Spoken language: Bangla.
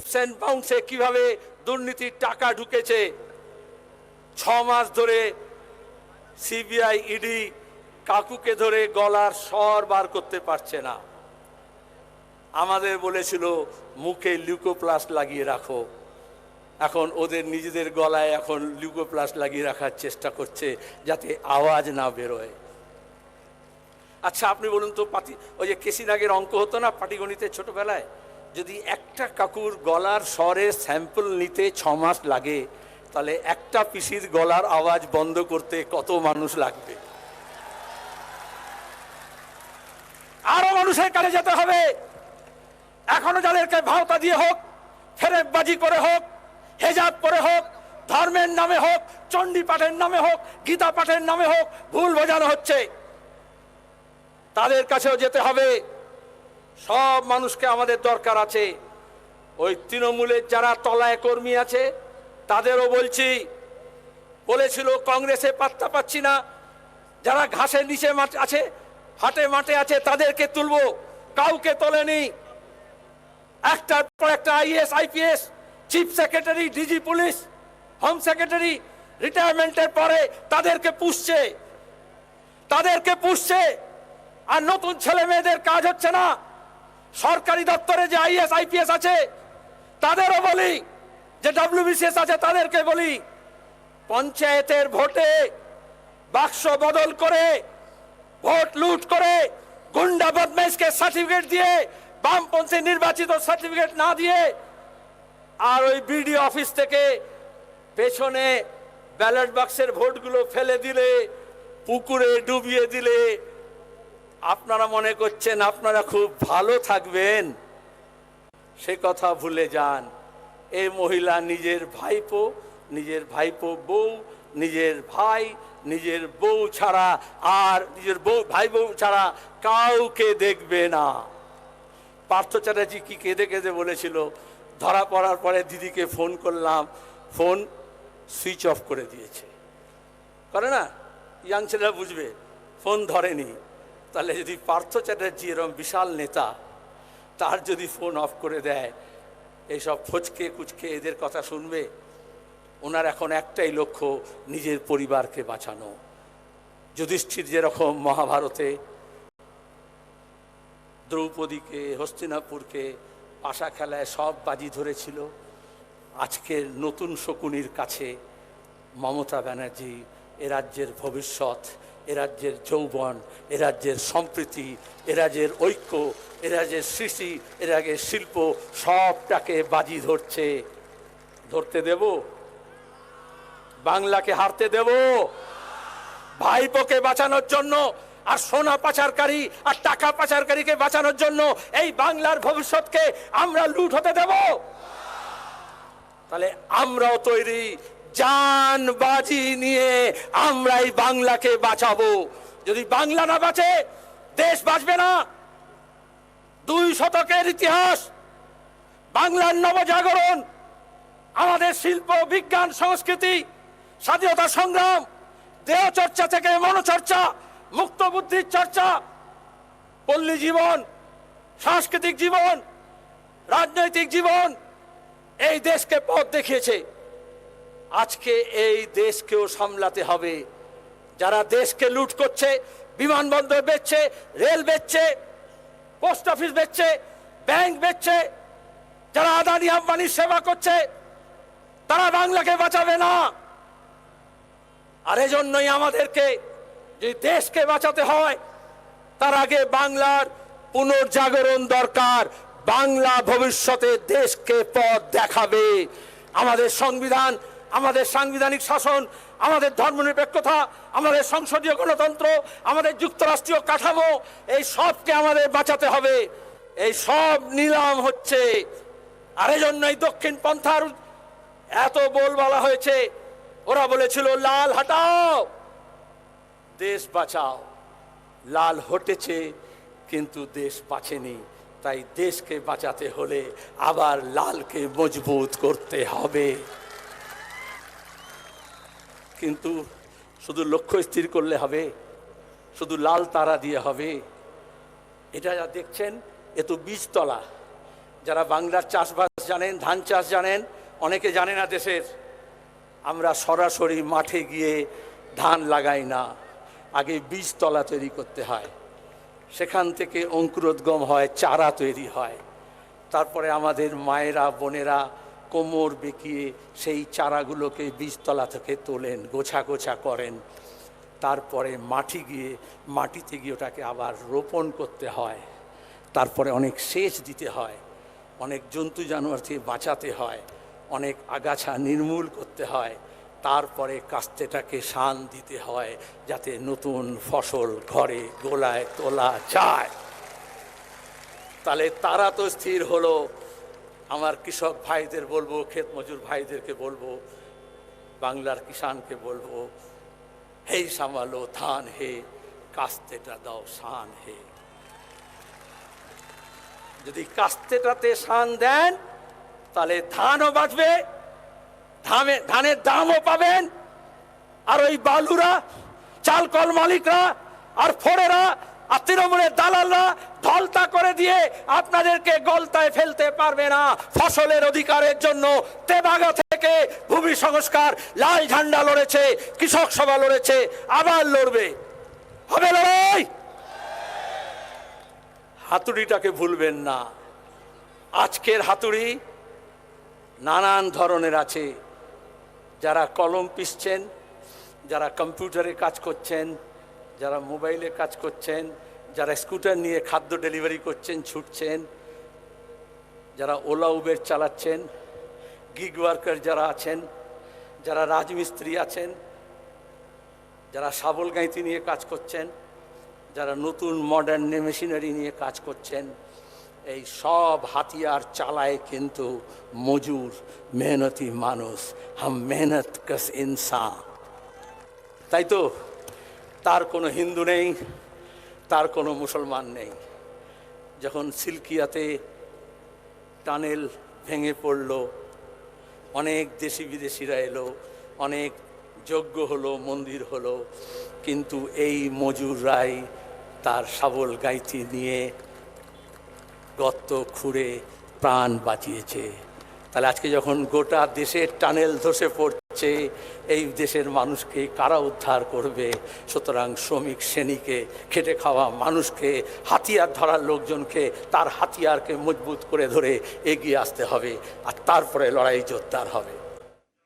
চিপস অ্যান্ড বাউন্সে কিভাবে দুর্নীতির টাকা ঢুকেছে। 6 মাস ধরে সিবিআই ইডি কাকুকে ধরে গলার স্বর বার করতে পারছে না। আমাদের বলেছিল মুখে লিউকোপ্লাস্ট লাগিয়ে রাখো, এখন ওদের নিজেদের গলায় এখন লিউকোপ্লাস্ট লাগিয়ে রাখার চেষ্টা করছে যাতে আওয়াজ না বেরোয়। আচ্ছা আপনি বলুন তো, ওই যে কেসিনাগের অঙ্ক হতো না পাটিগণিতে ছোটবেলায়, যদি একটা কাকুর গলার স্বরের স্যাম্পল নিতে 6 মাস লাগে, তাহলে একটা পিসির গলার আওয়াজ বন্ধ করতে কত মানুষ লাগবে? আরো মানুষের কাছে যেতে হবে। এখনো যাদেরকে ভাওতা দিয়ে হোক, ফেরেববাজি করে হোক, হেজাব করে হোক, ধর্মের নামে হোক, চণ্ডী পাঠের নামে হোক, গীতা পাঠের নামে হোক ভুল বোঝানো হচ্ছে, তাদের কাছেও যেতে হবে। সব মানুষকে আমাদের দরকার আছে। ওই তৃণমূলের যারা তলায় কর্মী আছে তাদেরও বলছি, বলেছিল কংগ্রেসে পাত্তা পাচ্ছি না, যারা ঘাসের নিচে আছে, হাটে মাঠে আছে, তাদেরকে তুলবো, কাউকে তোলেনি। একটার পর একটা IAS IPS, chief secretary, DG police, home secretary রিটায়ারমেন্টের পরে তাদেরকে পুষছে। আর নতুন ছেলে মেয়েদের কাজ হচ্ছে না। সরকারি দপ্তরে যে আইএস আইপিএস আছে তাদেরও বলি, যে ডব্লিউবিসিএস আছে তাদেরকে বলি, পঞ্চায়েতের ভোটে বাক্স বদল করে, ভোট লুট করে, গুন্ডা বদমাইশকে সার্টিফিকেট দিয়ে, বামপন্থী নির্বাচিত সার্টিফিকেট না দিয়ে, আর ওই বিডিও অফিস থেকে পেছনে ব্যালট বাক্সের ভোটগুলো ফেলে দিলে, পুকুরে ডুবিয়ে দিলে আপনারা মনে করছেন আপনারা খুব ভালো থাকবেন। সে কথা ভুলে যান। এই মহিলা নিজের ভাইপো বউ, নিজের ভাই, নিজের বউ ছাড়া আর নিজের ভাই বউ ছাড়া কাউকে দেখবে না। পার্থ চ্যাটার্জি কি কেঁদে কেঁদে বলেছিল, ধরা পড়ার পরে দিদিকে ফোন করলাম, ফোন সুইচ অফ করে দিয়েছে। করে না, ইয়াং ছেলেরা বুঝবে, ফোন ধরেনি। তাহলে যদি পার্থ চ্যাটার্জি এরকম বিশাল নেতা, তার যদি ফোন অফ করে দেয়, এইসব ফচকে কুচকে এদের কথা শুনবে? ওনার এখন একটাই লক্ষ্য, নিজের পরিবারকে বাঁচানো। যুধিষ্ঠির যেরকম মহাভারতে দ্রৌপদীকে, হস্তিনাপুরকে পাশা খেলায় সব বাজি ধরেছিল, আজকের নতুন শকুনির কাছে মমতা ব্যানার্জি এ রাজ্যের ভবিষ্যৎ, এ রাজ্যের যৌবন, এ রাজ্যের সম্প্রীতি, এ রাজ্যের ঐক্য, এ রাজ্যের সৃষ্টি, এ রাজ্যের শিল্প সবটাকে বাজি ধরতে দেব? বাংলাকে হারতে দেব? ভাইপোকে বাঁচানোর জন্য আর সোনা পাচারকারী আর টাকা পাচারকারীকে বাঁচানোর জন্য এই বাংলার ভবিষ্যৎকে আমরা লুট হতে দেব? তাহলে আমরাও তৈরি, জান বাজি নিয়ে আমরা এই বাংলাকে বাঁচাবো। যদি বাংলা না বাঁচে, দেশ বাঁচবে না। 2 শতকের ইতিহাস, বাংলার নবজাগরণ, আমাদের শিল্প, বিজ্ঞান, সংস্কৃতি, স্বাধীনতা সংগ্রাম, দেহ চর্চা থেকে মনোচর্চা, মুক্ত বুদ্ধির চর্চা, পল্লী জীবন, সাংস্কৃতিক জীবন, রাজনৈতিক জীবন এই দেশকে পথ দেখিয়েছে। আজকে এই দেশকেও সামলাতে হবে। যারা দেশকে লুট করছে, বিমানবন্দর বেচছে, রেল বেচছে, পোস্ট অফিস বেচছে, ব্যাংক বেচছে, যারা আদানি আম্বানির সেবা করছে, তারা বাংলাকে বাঁচাবে না। আর এজন্যই আমাদেরকে যদি দেশকে বাঁচাতে হয়, তার আগে বাংলার পুনর্জাগরণ দরকার। বাংলা ভবিষ্যতে দেশকে পথ দেখাবে। আমাদের সংবিধান, আমাদের সাংবিধানিক শাসন, আমাদের ধর্মনিরপেক্ষতা, আমাদের সংসদীয় গণতন্ত্র, আমাদের যুক্তরাষ্ট্রীয় কাঠামো, এই সবকে আমাদের বাঁচাতে হবে। এই সব নিলাম হচ্ছে। আর এজন্যই দক্ষিণ পন্থার এত বলা হয়েছে। ওরা বলেছিল লাল হটাও, দেশ বাঁচাও। লাল হটেছে কিন্তু দেশ বাঁচেনি। তাই দেশকে বাঁচাতে হলে আবার লালকে মজবুত করতে হবে। কিন্তু শুধু লক্ষ্য স্থির করলে হবে, শুধু লাল তারা দিয়ে হবে? এটা যা দেখছেন এ তো বীজতলা। যারা বাংলার চাষবাস জানেন, ধান চাষ জানেন, অনেকে জানে না দেশের, আমরা সরাসরি মাঠে গিয়ে ধান লাগাই না, আগে বীজতলা তৈরি করতে হয়, সেখান থেকে অঙ্কুরোদ্গম হয়, চারা তৈরি হয়, তারপরে আমাদের মায়েরা বোনেরা কোমর বেঁকিয়ে সেই চারাগুলোকে বীজতলা থেকে তোলেন, গোছা গোছা করেন, তারপরে মাটিতে গিয়ে ওটাকে আবার রোপণ করতে হয়, তারপরে অনেক সেচ দিতে হয়, অনেক জন্তু জানোয়ার থেকে বাঁচাতে হয়, অনেক আগাছা নির্মূল করতে হয়, তারপরে কাস্তেটাকে শান দিতে হয় যাতে নতুন ফসল ঘরে গোলায় তোলা যায়। তাহলে তারা তো স্থির হলো। আমার কৃষক ভাইদের বলবো, ক্ষেত মজুর ভাইদেরকে বলবো, বাংলার কিষানকে বলবো, হেই সামালো ধান হে, কাস্তেটা দাও শান হে। যদি কাস্তেটাতে শান দেন তাহলে ধানও বাঁচবে, ধানের দামও পাবেন, আর ওই বালুরা, চালকল মালিকরা আর ফোরেরা আর তৃণমূলের দালালরা ধলতা করে দিয়ে আপনাদেরকে গলতায় ফেলতে পারবে না। ফসলের অধিকারের জন্য তেভাগা থেকে ভূমি সংস্কার লাল ঝান্ডা লড়েছে, কৃষক সভা লড়েছে, আবার লড়বে, হবে লড়াই। হাতুড়িটাকে ভুলবেন না। আজকের হাতুড়ি নানান ধরনের আছে। যারা কলম পিষছেন, যারা কম্পিউটারে কাজ করছেন, যারা মোবাইলে কাজ করছেন, যারা স্কুটার নিয়ে খাদ্য ডেলিভারি করছেন, ছুটছেন, যারা ওলা উবের চালাচ্ছেন, গিগ ওয়ার্কার যারা আছেন, যারা রাজমিস্ত্রি আছেন, যারা শাবল গাঁইতি নিয়ে কাজ করছেন, যারা নতুন মডার্ন মেশিনারি নিয়ে কাজ করছেন, এই সব হাতিয়ার চালায় কিন্তু মজুর মেহনতি মানুষ। হাম মেহনত কস ইনসান। তাই তো তার কোনো হিন্দু নেই, তার কোনো মুসলমান নেই। যখন সিলকিয়াতে টানেল ভেঙে পড়ল, অনেক দেশি বিদেশিরা এলো, অনেক যজ্ঞ হলো, মন্দির হলো, কিন্তু এই মজুররাই তার শাবল গাইতি নিয়ে গর্ত খুঁড়ে প্রাণ বাঁচিয়েছে। তাহলে আজকে যখন গোটা দেশের টানেল ধসে পড়ছে, এই দেশের মানুষকে কারা উদ্ধার করবে? সুতরাং শ্রমিক শ্রেণীকে, খেটে খাওয়া মানুষকে, হাতিয়ার ধরার লোকজনকে তার হাতিয়ারকে মজবুত করে ধরে এগিয়ে আসতে হবে, আর তারপরে লড়াই জোরদার হবে।